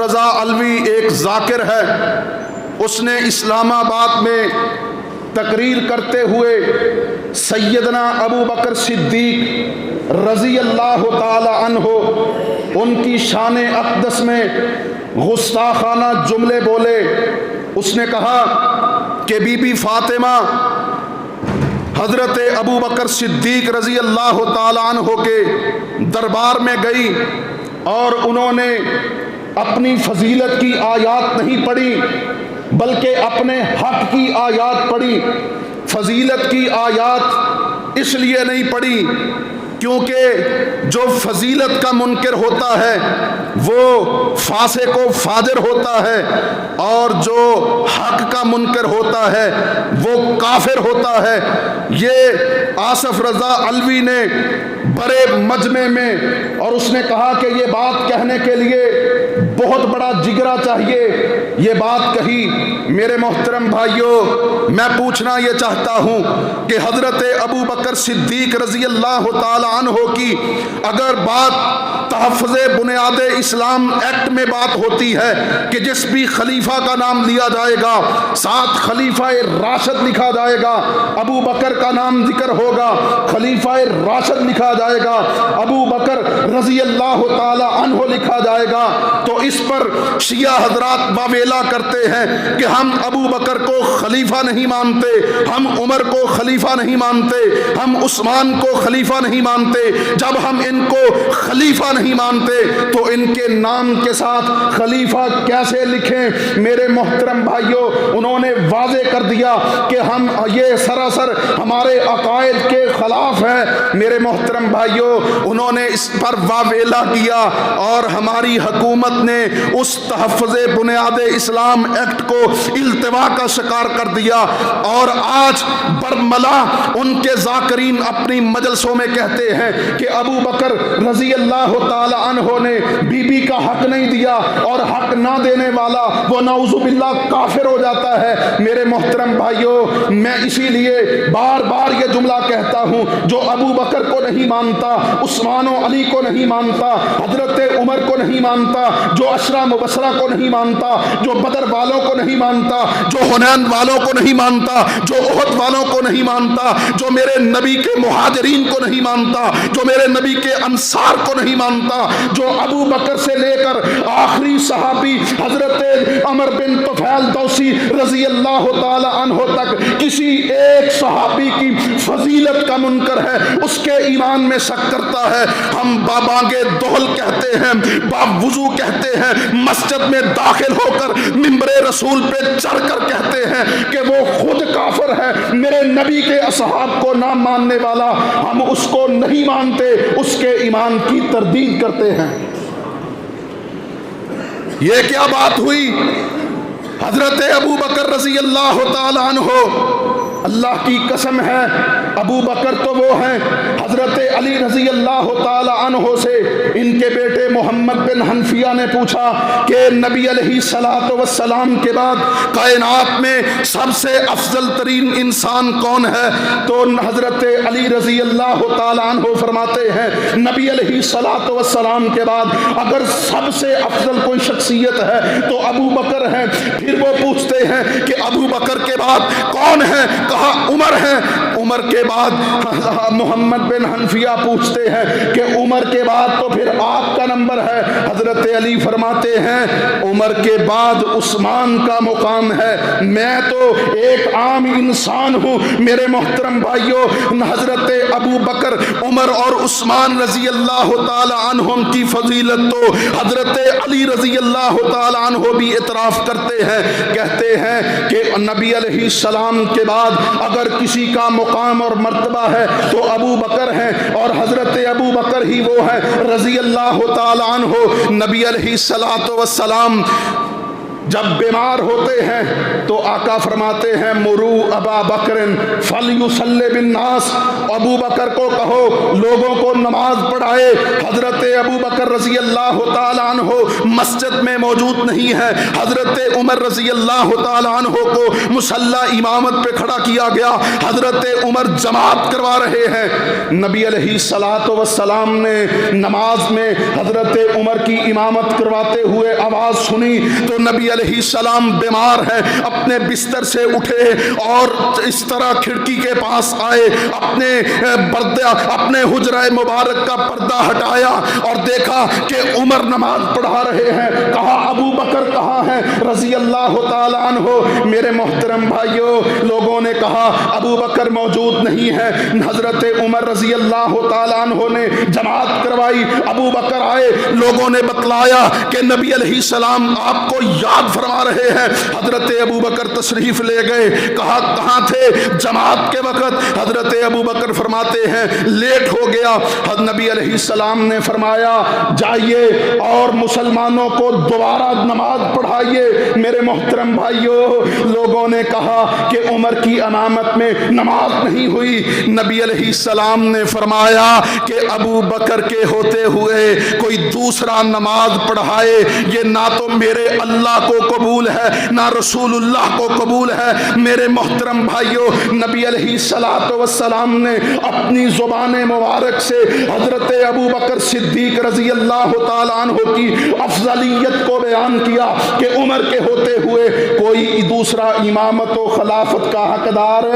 रज़ा अलवी एक जाकिर है, उसने इस्लामाबाद में तकरीर करते हुए सैयदना अबू बकर सिद्दीक रज़ी अल्लाह ताला अन्हो उनकी शान अक़दस में गुस्ताखाना जुमले बोले। उसने कहा कि बीबी फातिमा हज़रत अबू बकर सिद्दीक रज़ी अल्लाह ताला अन्हो के दरबार में गई और उन्होंने अपनी फजीलत की आयात नहीं पढ़ी बल्कि अपने हक की आयात पढ़ी। फजीलत की आयात इसलिए नहीं पढ़ी क्योंकि जो फजीलत का मुनकर होता है वो फासिक व फाजिर होता है और जो हक का मुनकर होता है वो काफिर होता है। ये आसफ रज़ा अलवी ने बड़े मजमे में, और उसने कहा कि ये बात कहने के लिए बहुत बड़ा जिगरा चाहिए, ये बात कही। मेरे मोहतरम भाइयों, मैं पूछना ये चाहता हूँ कि हज़रत अबू बकर सिद्दीक रज़ी अल्लाह ताला अन्हो की अगर बात तहफ़्फ़ुज़ बुनियाद इस्लाम एक्ट में बात होती है कि जिस भी खलीफा का नाम लिया जाएगा साथ खलीफा राशिद लिखा जाएगा, अबू बकर का नाम जिक्र होगा, खलीफा राशिद लिखा जाएगा, अबू बकर रज़ी अल्लाह ताला अन्हो लिखा जाएगा, तो इस पर शिया हजरात वावेला करते हैं कि हम अबू बकर को खलीफा नहीं मानते, हम उमर को खलीफा नहीं मानते, हम उस्मान को खलीफा नहीं मानते। जब हम इनको खलीफा नहीं मानते तो इनके नाम के साथ खलीफा कैसे लिखें? मेरे मोहतरम भाइयों, उन्होंने वाजे कर दिया कि हम ये सरासर हमारे अकायद के खिलाफ है। मेरे मोहतरम भाइयों, उन्होंने इस पर वावेला किया और हमारी हुकूमत ने उस तहफ़्फ़ुज़ बुनियाद इस्लाम एक्ट को इल्तिवा का शिकार कर दिया। और आज बरमला उनके ज़ाकिरीन अपनी मजलसों में कहते हैं कि अबू बकर रज़ी अल्लाह ताला अन्हो ने बीबी का हक नहीं दिया और हक ना देने वाला वो नाउज़ुबिल्लाह काफिर हो जाता है। मेरे मोहतरम भाइयों, मैं इसीलिए बार बार ये जुमला कहता हूँ, जो अबू बकर को नहीं मानता, उस्मान व अली को नहीं मानता, हजरत उमर को नहीं मानता, जो अशरा मुबशरा को नहीं मानता, जो बदर वालों को नहीं मानता, जो हुनैन वालों को नहीं मानता, जो उहद वालों को नहीं मानता, जो मेरे नबी के मुहाजिरीन को नहीं मानता, जो मेरे नबी के अंसार को नहीं मानता, जो अबू बकर से लेकर आखिरी सहाबी हजरत अमर बिन तुफैल दौसी रज़ी अल्लाह ताला अन्हो तक किसी एक सहाबी की फजीलत का मुनकर है, उसके ईमान में शक करता है। हम बाबांगे दोहल कहते हैं, बावुजू कहते हैं, मस्जिद में दाखिल होकर मिंबरे रसूल पे चढ़कर कहते हैं कि वो खुद काफिर है, मेरे नबी के असहाब को ना मानने वाला, हम उसको नहीं मानते, उसके ईमान की तरदीद करते हैं। ये क्या बात हुई? हजरत अबू बकर रज़ी अल्लाह ताला अन्हो, अल्लाह की कसम है अबू बकर तो वो हैं, हजरत अली रज़ी अल्लाह ताला अन्हो से इनके बेटे मोहम्मद बिन हनफिया ने पूछा कि नबी अलैहिस्सलातु वस्सलाम के बाद कायनात में सबसे अफजल तरीन इंसान कौन है? तो हजरत अली रज़ी अल्लाह ताला अन्हो फरमाते हैं नबी अलैहिस्सलातु वस्सलाम के बाद अगर सबसे अफजल कोई शख्सियत है तो अबू बकर है। फिर वो पूछते हैं कि अबू बकर के बाद कौन है? कहा उमर है। उमर के बाद मोहम्मद बिन हनफिया पूछते हैं कि उमर के बाद तो फिर आपका नंबर है। हजरत अली फरमाते हैं उमर के बाद उस्मान का मुकाम है, मैं तो एक आम इंसान हूँ। मेरे मोहतरम भाइयों, हजरत अबू बकर, उमर और उस्मान रजी अल्लाह ताला अन्हुम की फजीलत तो हजरत अली रजी अल्लाह ताला अन्हु भी इतराफ करते हैं, कहते हैं कि नबी अलैहिस्सलाम के बाद अगर किसी का मुकाम और मर्तबा है तो अबू बकर हैं और हजरत अबू बकर ही वो हैं रजी अल्लाह ताला अन्हु। नबी अलैहिस्सलातु वस्सलाम जब बीमार होते हैं तो आका फरमाते हैं मुरू अबा बकरिन फलयुसल्लि बिन्नास, अबू बकर को कहो लोगों को नमाज पढ़ाए। हजरत अबू बकर रजी अल्लाह तआला अन्हु मस्जिद में मौजूद नहीं है। हजरत उमर रजी अल्लाह तआला अन्हु को मुसल्ला इमामत पे खड़ा किया गया। हजरत उमर जमात करवा रहे हैं। नबी अलैहिस्सलातु वस्सलाम ने नमाज में हजरत उमर की इमामत करवाते हुए आवाज सुनी तो नबी अलैहिस्सलाम बीमार है, अपने बिस्तर से उठे और इस तरह खिड़की के पास आए, अपने हुजरा मुबारक का पर्दा हटाया और देखा कि उमर नमाज पढ़ा रहे हैं। कहा अबू बकर कहाँ हैं रजी अल्लाह तआला अन्हु। मेरे मोहतरम भाइयों, लोगों ने कहा अबू बकर मौजूद नहीं है। हजरत उमर रजी अल्लाह तआला अन्हु ने जमात करवाई, अबू बकर आए, लोगों ने बतलाया कि नबी अलैहिस्सलाम आपको याद फरमा रहे हैं। हजरत अबू बकर तशरीफ ले गए। कहा कहाँ थे जमात के वक्त? हजरत अबू बकर फरमाते हैं लेट हो गया। नबी अलैहिस्सलाम ने फरमाया जाइए और मुसलमानों को दोबारा नमाज पढ़ाइए। मेरे मोहतरम भाइयों, लोगों ने कहा कि उमर की इमामत में नमाज नहीं हुई। नबी अलैहिस्सलाम ने फरमाया कि अबू बकर के होते हुए कोई दूसरा नमाज पढ़ाए, ये ना तो मेरे अल्लाह को कबूल है ना रसूलुल्लाह को कबूल है। मेरे मोहतरम भाइयों, नबी अलैहिस्सलातु वस्सलाम ने अपनी ज़ुबान मुबारक से हजरत अबू बकर सिद्दीक रजी अल्लाह तआला अन्हु की अफजलियत को बयान किया कि उमर के होते हुए कोई दूसरा इमामत व खिलाफत का हकदार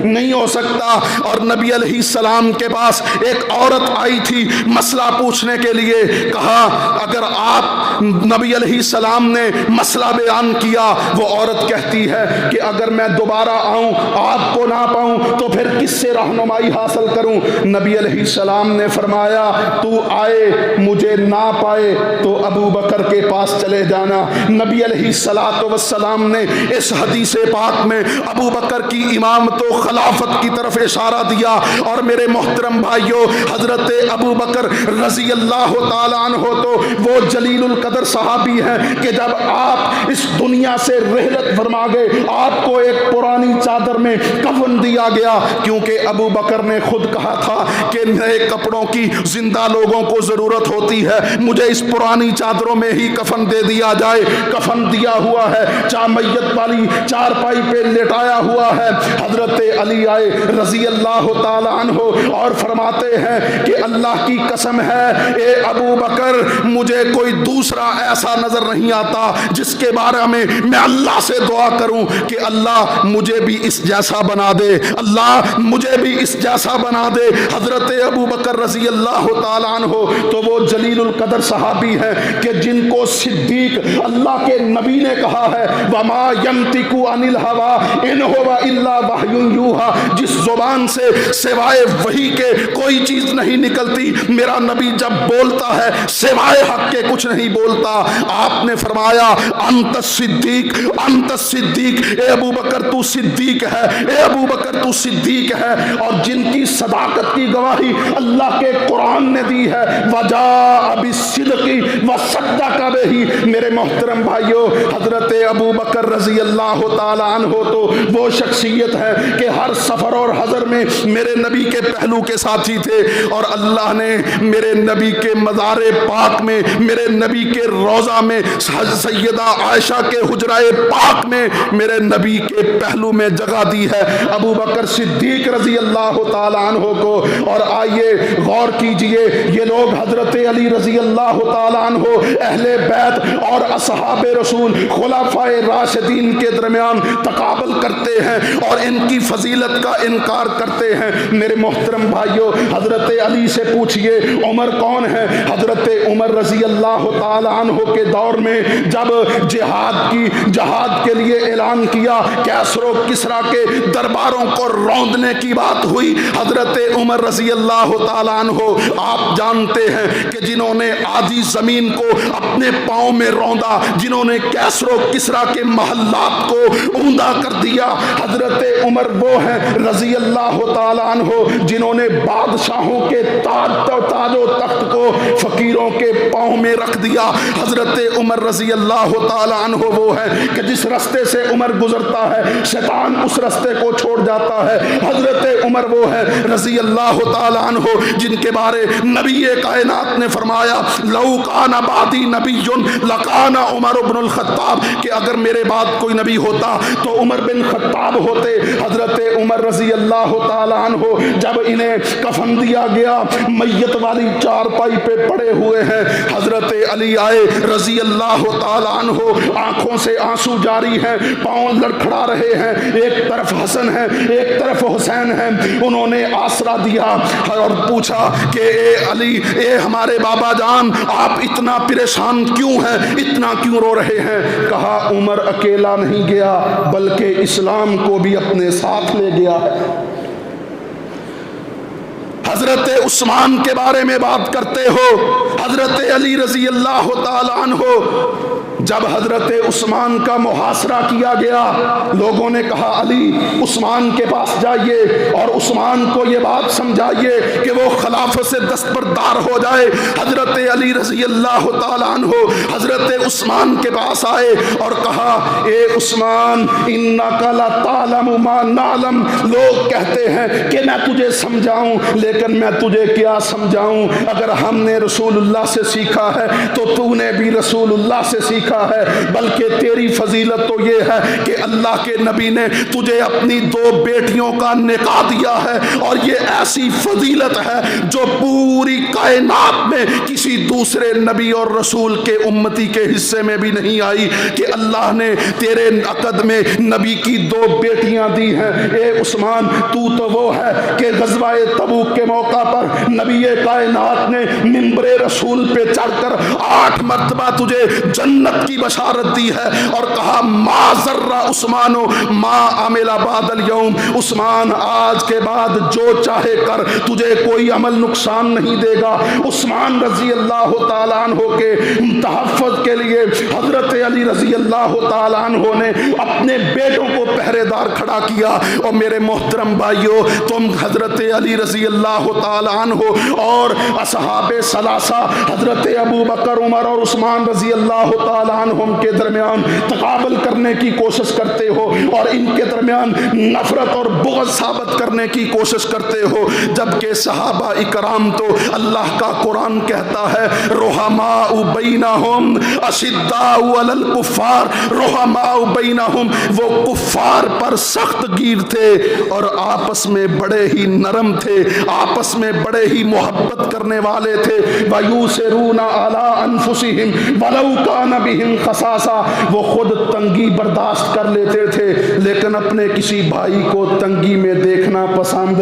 नहीं हो सकता। और नबी अलैहिस्सलाम के पास एक औरत आई थी मसला पूछने के लिए। कहा अगर आप, नबी अलैहिस्सलाम ने मसला बयान किया, वो औरत कहती है कि अगर मैं दोबारा आऊं आपको ना पाऊं तो फिर किससे रहनुमाई हासिल करूं? नबी अलैहिस्सलाम ने फरमाया तू आए मुझे ना पाए तो अबू बकर के पास चले जाना। नबी अलैहिस्सलातु वस्सलाम ने इस हदीस पाक में अबू बकर की इमामत व खिलाफत की तरफ इशारा दिया। और मेरे मोहतरम भाइयों, हजरत अबू बकर रजी अल्लाह तआला अन्हु तो वो जलीलुल कदर सहाबी हैं कि जब आप इस दुनिया से रहलत फरमा गए आपको एक पुरानी चादर में कफन दिया गया, क्योंकि अबू बकर ने खुद कहा था कि नए कपड़ों की जिंदा लोगों को जरूरत होती है, मुझे इस पुरानी चादरों में ही कफन दे दिया जाए। कफन दिया हुआ है, मैयत वाली चारपाई पे लेटाया हुआ है। हजरत अली आए रजी अल्लाह तआला अन्हु और फरमाते हैं कि अल्लाह की कसम है ए अबू बकर, मुझे कोई दूसरा ऐसा नजर नहीं आता जिसके बारे में मैं अल्लाह से दुआ करूं कि अल्लाह मुझे भी इस जैसा बना दे, अल्लाह मुझे भी इस जैसा बना दे। हजरत अबू बकर रजी अल्लाह तआला अन्हु तो वो जलीलुल कदर सहाबी है कि जिनको सिद्दीक अल्लाह के नबी ने कहा है वमा यंतिकु अनिल हवा इन हुवा इल्ला वहयुन यूहा, जिस जुबान से सिवाय वही के कोई चीज नहीं निकलती, मेरा नबी जब बोलता है सिवाय हक के कुछ नहीं बोलता। आपने फरमाया अंत सिद्दीक, अंत सिद्दीक, ए अबू बकर तू सिद्दीक है, ए अबू बकर तू सिद्दीक है। और जिनकी सदाकत की गवाही अल्लाह के कुरान ने दी है वजा अबी सिद्दकी व सद्दका बिही। मेरे मोहतरम भाइयों, हजरत अबू बकर रजी अल्लाह तआला अन्हु तो वो शख्सियत है कि हर सफर और हजर में मेरे नबी के पहलू के साथी थे। और अल्लाह ने मेरे नबी के मज़ार पाक में, मेरे नबी के रोज़ा में, सैयदा आयशा के हुजराए पाक में मेरे नबी के पहलू में जगह दी है अबू बकर सिद्दीक रजी अल्लाह तआला अन्हु को। और आइए गौर कीजिए, ये लोग हजरत अली रजी अल्लाह तआला अन्हु, अहले बैत और असहाबे रसूल खुलाफाए राशिदीन के दरमियान तकाबल करते हैं और इनकी फजीलत का इनकार करते हैं। मेरे मोहतरम भाइयों, हजरत अली से पूछिए उमर कौन है? हजरत उमर रजी अल्लाह तआला अन्हु के दौर में जब जहाद के लिए ऐलान किया, कैसरो किसरा के दरबारों को रौंदने की बात हुई, हजरत उमर रजी अल्लाह तआला अन्हु आप जानते हैं कि जिन्होंने आधी जमीन को अपने पांव में रौंदा, जिन्होंने कैसरो किसरा के महल्लात को ऊंधा कर दिया। हजरत उमर वो हैं रजी अल्लाह ताला अन्हो जिन्होंने बादशाहों के ताजो तख्त को फकीरों के पाँव में रख दिया। हजरत उमर रजी अल्लाह ताला अन्हो वो है कि जिस रास्ते से उमर गुजरता है शैतान उस रास्ते को छोड़ जाता है। हजरत उमर वो है रजी अल्लाह ताला अन्हो जिनके बारे नबी कायनात ने फरमाया लौ काना बादी नबीयुन लकाना उमर इब्नुल खत्ताब कि अगर मेरे बाद कोई नबी होता तो उमर बिन खत्ताब होते। हजरत उमर रजी अल्लाह ताला अन्हो जब इन्हें कफन दिया गया मैयत वाली चारपाई पे पड़े हुए हैं। हजरत अली आए रजी अल्लाह ताला अन्हो आंखों से आंसू जारी हैं, पांव लड़खड़ा रहे हैं। एक तरफ हसन है एक तरफ हुसैन है। उन्होंने आसरा दिया और पूछा कि ए अली ए हमारे बाबा जान आप इतना परेशान क्यों हैं, इतना क्यों रो रहे हैं। कहा उमर अकेला नहीं गया बल्कि इस्लाम को भी अपने साथ ले गया है। हजरत उस्मान के बारे में बात करते हो, हजरत अली रजी अल्लाह ताला अन्हो जब हजरत उस्मान का मुहासरा किया गया लोगों ने कहा अली उस्मान के पास जाइए और उस्मान को ये बात समझाइए कि वो खिलाफत से दस्तबरदार हो जाए। हजरत अली रजी अल्लाह ताला अन्हो हजरत उस्मान के पास आए और कहा ए उस्मान इन्नका ला तालमु मा नालम, लोग कहते हैं कि मैं तुझे समझाऊं लेकिन मैं तुझे क्या समझाऊं। अगर हमने रसूलुल्लाह से सीखा है तो तूने भी रसूलुल्लाह से सीखा है। बल्कि तेरी फजीलत तो ये है कि अल्लाह के नबी ने तुझे अपनी दो बेटियों का निकाह दिया है और ये ऐसी फजीलत है जो पूरी कायनात में किसी दूसरे नबी और रसूल के उम्मती के हिस्से में भी नहीं आई कि अल्लाह ने तेरे अकद में नबी की दो बेटियां दी हैं। ए उस्मान तू तो वो है कि गज़वाए तबूक के मौका पर नबी कायनात ने मिंबरे रसूल पे चढ़कर 8 मरतबा तुझे जन्नत की बशारत दी है और कहा मा जर्रा उस्मानो मा अमिला बादल यौम, उस्मान आज के बाद जो चाहे कर तुझे कोई अमल नुकसान नहीं देगा। उस्मान रजी अल्लाह ताला अन्हो के तहफ़्फ़ुज़ के लिए हजरत अली रजी अल्लाह ताला अन्हो ने अपने बेटों को पहरेदार खड़ा किया। और मेरे मोहतरम भाइयों तुम हजरत अली रजी अल्लाह ताला अन्हो और असहाबे सलासा हजरत अबू बकर उमर और उस्मान रजी अल्लाह ताला अन्हुम के दरमियान तकाबल करने की कोशिश करते हो और इनके दरमियान नफरत और बुग़्ज़ साबित करने की कोशिश करते हो। जबकि सहाबा इकराम तो अल्लाह का कुरान कहता है रुहमाउ बैनहुम अशिद्दाउ अलल कुफ़ार, रुहमाउ बैनहुम वो कुफ़ार पर सख्त गिर थे और आपस में बड़े ही नरम थे, आपस में बड़े ही मोहब्बत करने वाले थे। वयूसिरूना अला अनफुसिहिम वलौ काना बिहिम खसासा, वो खुद तंगी बर्दाश्त कर लेते थे लेकिन अपने किसी भाई को तंगी में देखना पसंद